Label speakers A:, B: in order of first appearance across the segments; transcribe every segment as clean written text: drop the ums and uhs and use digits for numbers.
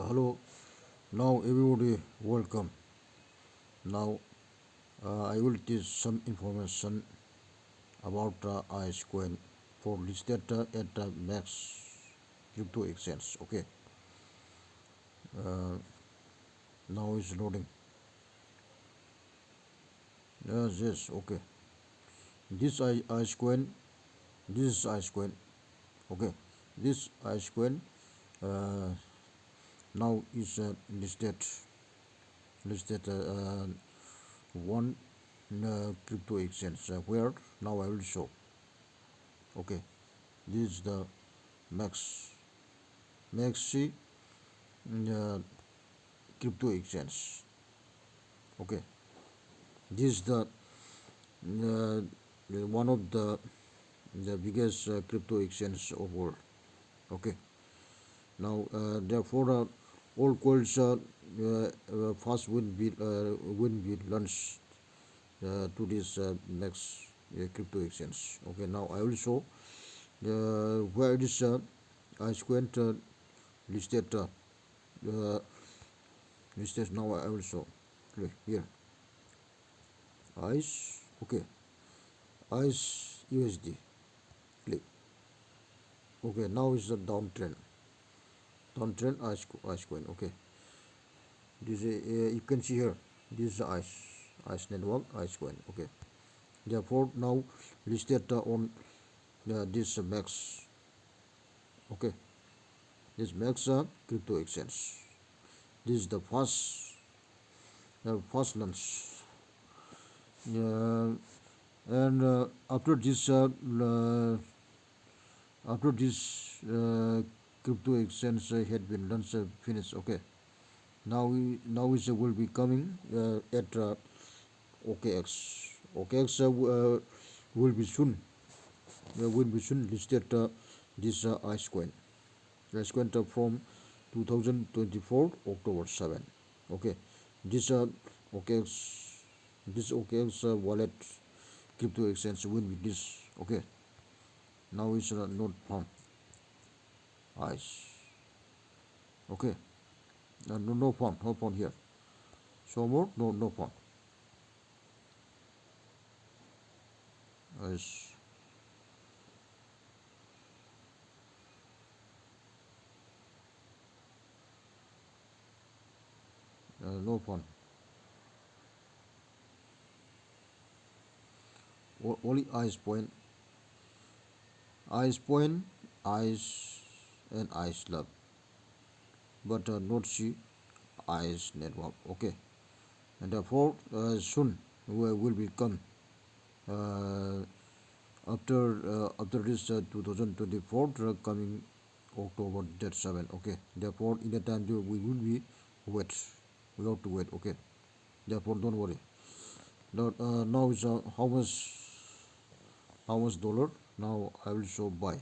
A: Hello, now everybody welcome. Now I will teach some information about ICE coin for listed at Mexc crypto exchange. Okay, uh, now it's loading. Yes, okay. This ICE coin, this is ICE coin. Okay, this ICE coin uh, now is listed one crypto exchange where now I will show. Okay, this is the Mexc uh, crypto exchange. Okay, this is uh, one of the biggest crypto exchange of world. Okay, now therefore all coins first will be launched to this next crypto exchange. Okay, now I will show where it is I squint listed uh, listed. Now I will show. Click here. ICE. Okay, ICE USD. Click. Okay, now is the downtrend. Downtrend ICE coin. Okay, this you can see here. This is the ICE network ICE coin. Okay, therefore now listed on this Mexc. Okay, this Mexc crypto exchange. This is the first launch. Uh, and after this crypto exchange had been launched finished. Okay, now it will be coming at OKX. OKX will be soon listed this ice coin. Ice coin from 2024 October 7. Okay, this OKX this OKX wallet crypto exchange will be this. Okay, now it's not found. Ice. Okay, no found here. So more no found. Ice. No found. Only ice point, ice and ice lab, but not see ice network. Okay, and therefore soon we will become uh, after this 2024 coming October date 7. Okay, therefore in the time we will be wait. We have to wait. Okay, therefore don't worry. Now is how much dollar? Now I will show buy.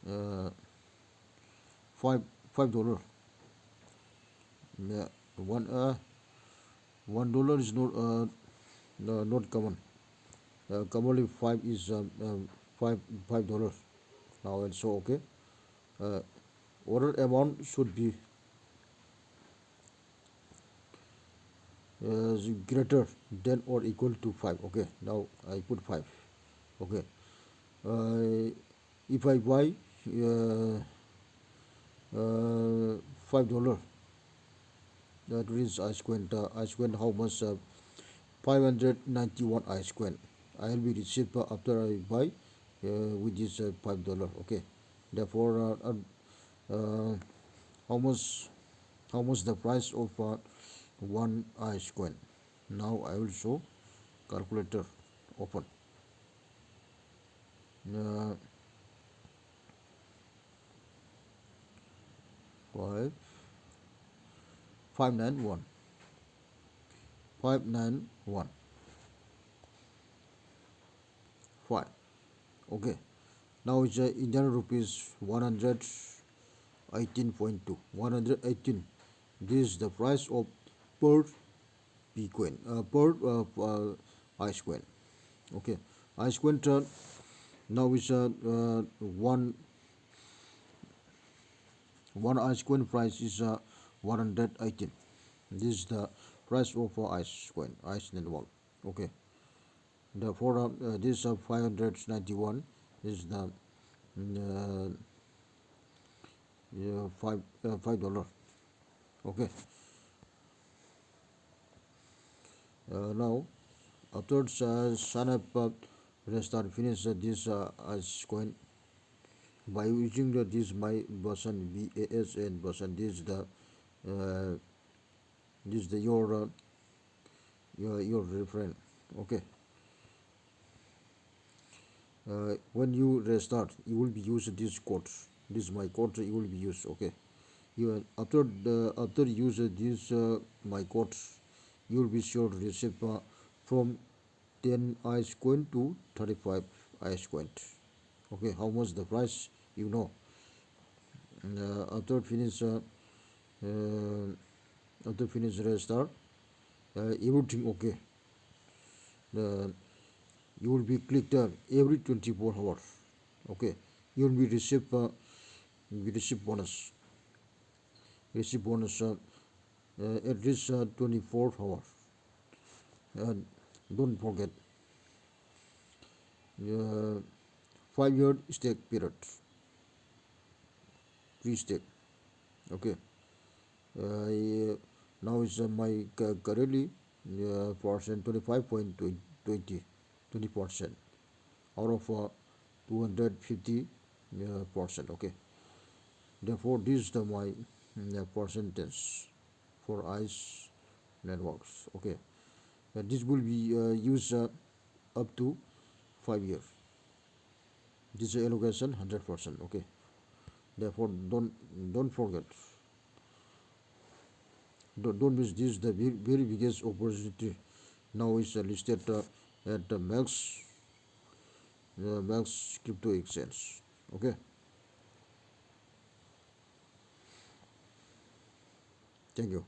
A: Uh, five $5. Yeah, one $1 is not common. Commonly five is $5. Now and so okay. Uh, order amount should be greater than or equal to 5. Okay, now I put 5. Okay, uh, if I buy $5, that is I spent how much 591 I spent. I will be received after I buy with this $5. Okay, therefore how much the price of one ice coin. Now I will show calculator open. uh, 5 591 591 5. Okay, now it's Indian rupees 118.2 118. This is the price of per p coin, per ice coin. Okay, ice coin now is one One ice coin price is 118. This is the price of ice coin, ice network. Okay. Therefore, this 591 is the uh, $5. Okay. Now, after sign up, restart finish this ice coin by using this my basan BASN basan. Uh, this is the your reference. Okay. When you restart, you will be use this code. This is my code. You will be used. Okay. You after use this my code, you will be sure to receive from 10 ice coin to 35 ice coin. Okay. How much the price? You know. After finish uh, after finish restart, everything okay. The you will be clicked every 24 hours. Okay. You will be receive bonus. Receive bonus at least 24 hours. Don't forget, uh, 5 year stake period, free stake. Okay. uh, Now is my currently percent 25.20% out of 250 percent. Okay. Therefore, this is the my percentage for ice networks. Okay. This will be used up to 5 years. This is allocation 100%. Okay. Therefore, don't forget. Don't miss this. The very biggest opportunity now is listed at the Mexc crypto exchange. Okay. Thank you.